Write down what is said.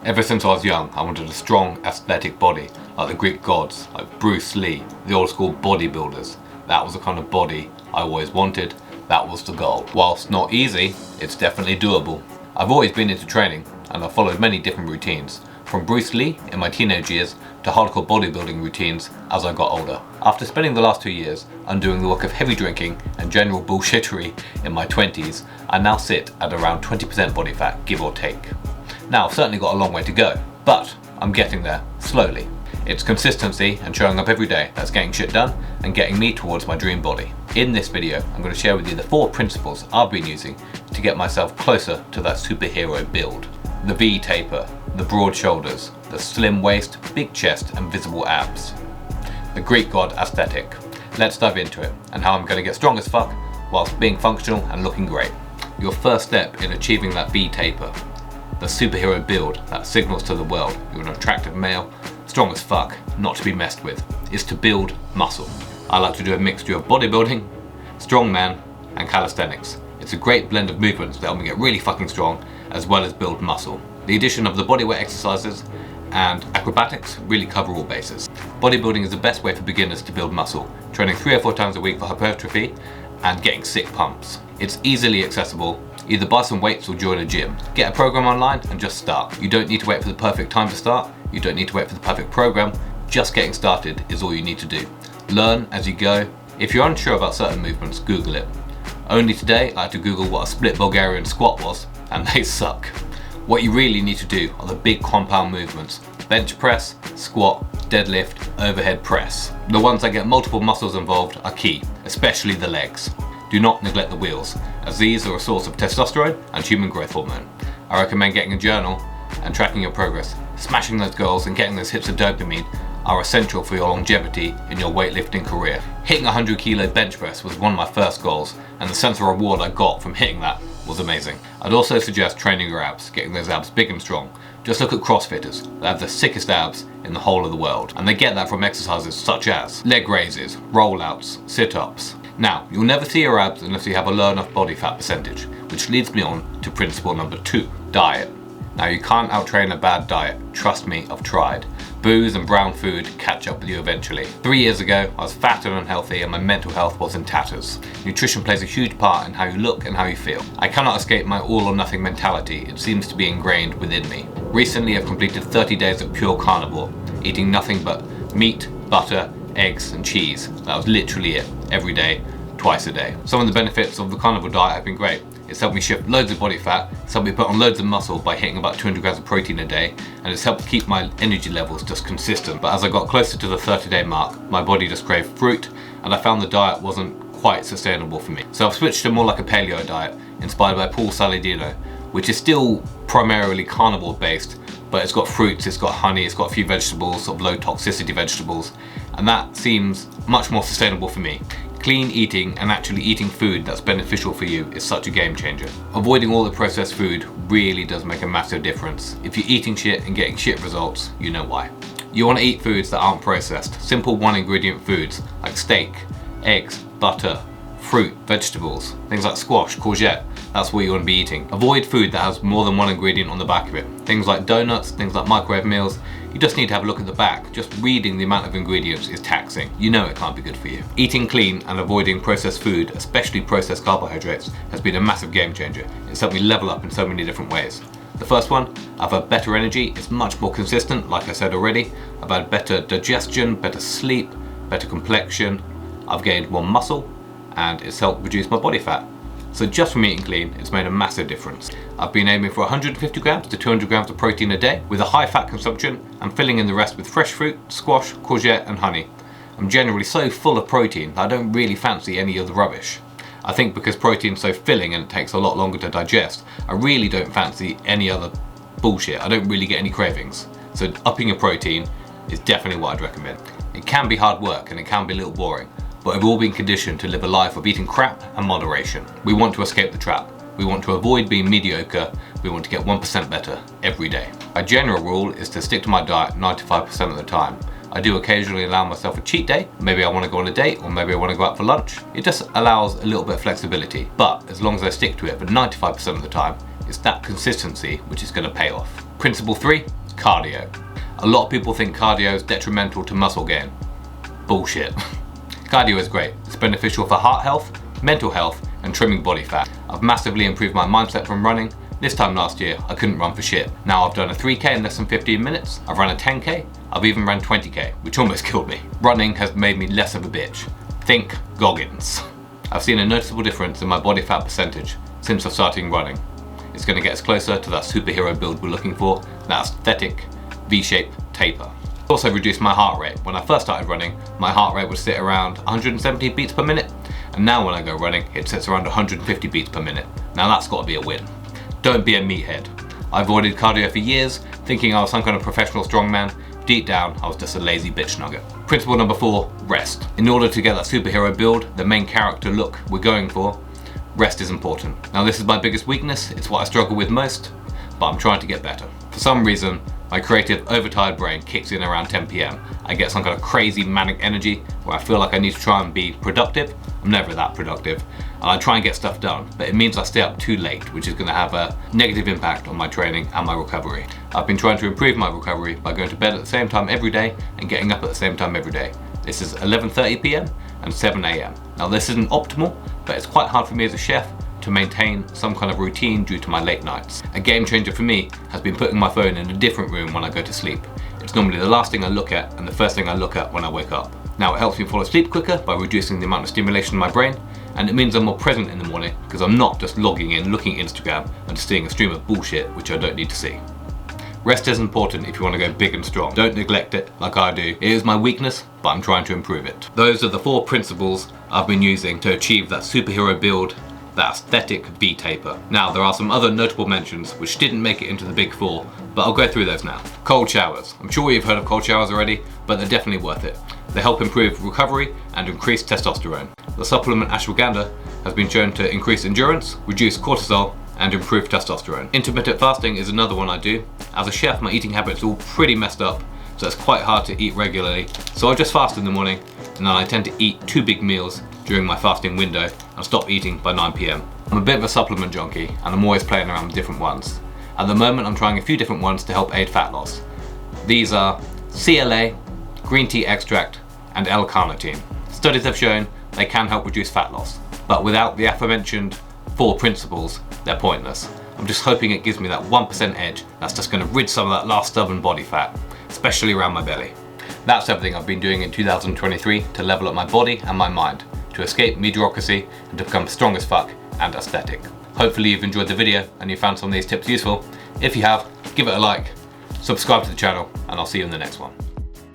Ever since I was young, I wanted a strong, athletic body, like the Greek gods, like Bruce Lee, the old school bodybuilders. That was the kind of body I always wanted, that was the goal. Whilst not easy, it's definitely doable. I've always been into training, and I've followed many different routines, from Bruce Lee in my teenage years to hardcore bodybuilding routines as I got older. After spending the last 2 years undoing the work of heavy drinking and general bullshittery in my 20s, I now sit at around 20% body fat, give or take. Now, I've certainly got a long way to go, but I'm getting there, slowly. It's consistency and showing up every day that's getting shit done and getting me towards my dream body. In this video, I'm going to share with you the 4 principles I've been using to get myself closer to that superhero build. The V taper, the broad shoulders, the slim waist, big chest and visible abs. The Greek god aesthetic. Let's dive into it and how I'm going to get strong as fuck whilst being functional and looking great. Your first step in achieving that V taper, the superhero build that signals to the world you're an attractive male, strong as fuck, not to be messed with, is to build muscle. I like to do a mixture of bodybuilding, strongman and calisthenics. It's a great blend of movements that help me get really fucking strong as well as build muscle. The addition of the bodyweight exercises and acrobatics really cover all bases. Bodybuilding is the best way for beginners to build muscle, training 3 or 4 times a week for hypertrophy and getting sick pumps. It's easily accessible. Either buy some weights or join a gym. Get a program online and just start. You don't need to wait for the perfect time to start. You don't need to wait for the perfect program. Just getting started is all you need to do. Learn as you go. If you're unsure about certain movements, Google it. Only today I had to Google what a split Bulgarian squat was, and they suck. What you really need to do are the big compound movements. Bench press, squat, deadlift, overhead press. The ones that get multiple muscles involved are key, especially the legs. Do not neglect the wheels, as these are a source of testosterone and human growth hormone. I recommend getting a journal and tracking your progress. Smashing those goals and getting those hits of dopamine are essential for your longevity in your weightlifting career. Hitting a 100 kilo bench press was one of my first goals, and the sense of reward I got from hitting that was amazing. I'd also suggest training your abs, getting those abs big and strong. Just look at CrossFitters. They have the sickest abs in the whole of the world, and they get that from exercises such as leg raises, rollouts, sit-ups. Now, you'll never see your abs unless you have a low enough body fat percentage, which leads me on to principle number 2, diet. Now, you can't outtrain a bad diet. Trust me, I've tried. Booze and brown food catch up with you eventually. 3 years ago, I was fat and unhealthy and my mental health was in tatters. Nutrition plays a huge part in how you look and how you feel. I cannot escape my all or nothing mentality. It seems to be ingrained within me. Recently, I've completed 30 days of pure carnivore, eating nothing but meat, butter, eggs and cheese. That was literally it, every day, twice a day. Some of the benefits of the carnivore diet have been great. It's helped me shift loads of body fat, it's helped me put on loads of muscle by hitting about 200 grams of protein a day, and it's helped keep my energy levels just consistent. But as I got closer to the 30-day mark, my body just craved fruit, and I found the diet wasn't quite sustainable for me. So I've switched to more like a paleo diet, inspired by Paul Saladino, which is still primarily carnivore based, but it's got fruits, it's got honey, it's got a few vegetables, sort of low toxicity vegetables, and that seems much more sustainable for me. Clean eating and actually eating food that's beneficial for you is such a game changer. Avoiding all the processed food really does make a massive difference. If you're eating shit and getting shit results, you know why. You want to eat foods that aren't processed. Simple 1-ingredient foods like steak, eggs, butter, fruit, vegetables, things like squash, courgette. That's what you want to be eating. Avoid food that has more than 1 ingredient on the back of it. Things like donuts, things like microwave meals. You just need to have a look at the back. Just reading the amount of ingredients is taxing. You know it can't be good for you. Eating clean and avoiding processed food, especially processed carbohydrates, has been a massive game changer. It's helped me level up in so many different ways. The first one, I've had better energy. It's much more consistent, like I said already. I've had better digestion, better sleep, better complexion. I've gained more muscle, and it's helped reduce my body fat. So just from eating clean, it's made a massive difference. I've been aiming for 150 grams to 200 grams of protein a day with a high fat consumption and filling in the rest with fresh fruit, squash, courgette and honey. I'm generally so full of protein that I don't really fancy any of the rubbish. I think because protein's so filling and it takes a lot longer to digest, I really don't fancy any other bullshit. I don't really get any cravings. So upping your protein is definitely what I'd recommend. It can be hard work and it can be a little boring, but we've all been conditioned to live a life of eating crap and moderation. We want to escape the trap. We want to avoid being mediocre. We want to get 1% better every day. My general rule is to stick to my diet 95% of the time. I do occasionally allow myself a cheat day. Maybe I want to go on a date or maybe I want to go out for lunch. It just allows a little bit of flexibility. But as long as I stick to it for 95% of the time, it's that consistency which is going to pay off. Principle 3, cardio. A lot of people think cardio is detrimental to muscle gain. Bullshit. Cardio is great. It's beneficial for heart health, mental health, and trimming body fat. I've massively improved my mindset from running. This time last year, I couldn't run for shit. Now I've done a 3K in less than 15 minutes. I've run a 10K. I've even run 20K, which almost killed me. Running has made me less of a bitch. Think Goggins. I've seen a noticeable difference in my body fat percentage since I've started running. It's going to get us closer to that superhero build we're looking for, that aesthetic V-shape taper. I've also reduced my heart rate. When I first started running, my heart rate would sit around 170 beats per minute, and now when I go running, it sits around 150 beats per minute. Now that's got to be a win. Don't be a meathead. I avoided cardio for years, thinking I was some kind of professional strongman. Deep down, I was just a lazy bitch nugget. Principle number 4, rest. In order to get that superhero build, the main character look we're going for, rest is important. Now this is my biggest weakness, it's what I struggle with most, but I'm trying to get better. For some reason, my creative, overtired brain kicks in around 10 PM. I get some kind of crazy manic energy where I feel like I need to try and be productive. I'm never that productive, and I try and get stuff done, but it means I stay up too late, which is going to have a negative impact on my training and my recovery. I've been trying to improve my recovery by going to bed at the same time every day and getting up at the same time every day. This is 11:30 PM and 7 AM. Now this isn't optimal, but it's quite hard for me as a chef to maintain some kind of routine due to my late nights. A game changer for me has been putting my phone in a different room when I go to sleep. It's normally the last thing I look at and the first thing I look at when I wake up. Now it helps me fall asleep quicker by reducing the amount of stimulation in my brain, and it means I'm more present in the morning because I'm not just logging in, looking at Instagram and just seeing a stream of bullshit which I don't need to see. Rest is important if you want to go big and strong. Don't neglect it like I do. It is my weakness, but I'm trying to improve it. Those are the 4 principles I've been using to achieve that superhero build, that aesthetic V-taper. Now there are some other notable mentions which didn't make it into the big 4, but I'll go through those now. Cold showers. I'm sure you've heard of cold showers already, but they're definitely worth it. They help improve recovery and increase testosterone. The supplement ashwagandha has been shown to increase endurance, reduce cortisol, and improve testosterone. Intermittent fasting is another one I do. As a chef, my eating habits are all pretty messed up, so it's quite hard to eat regularly. So I just fast in the morning, and then I tend to eat 2 big meals during my fasting window and stop eating by 9 PM. I'm a bit of a supplement junkie, and I'm always playing around with different ones. At the moment, I'm trying a few different ones to help aid fat loss. These are CLA, green tea extract, and L-carnitine. Studies have shown they can help reduce fat loss, but without the aforementioned 4 principles, they're pointless. I'm just hoping it gives me that 1% edge that's just going to rid some of that last stubborn body fat, especially around my belly. That's everything I've been doing in 2023 to level up my body and my mind, to escape mediocrity and to become strong as fuck and aesthetic. Hopefully you've enjoyed the video and you found some of these tips useful. If you have, give it a like, subscribe to the channel, and I'll see you in the next one.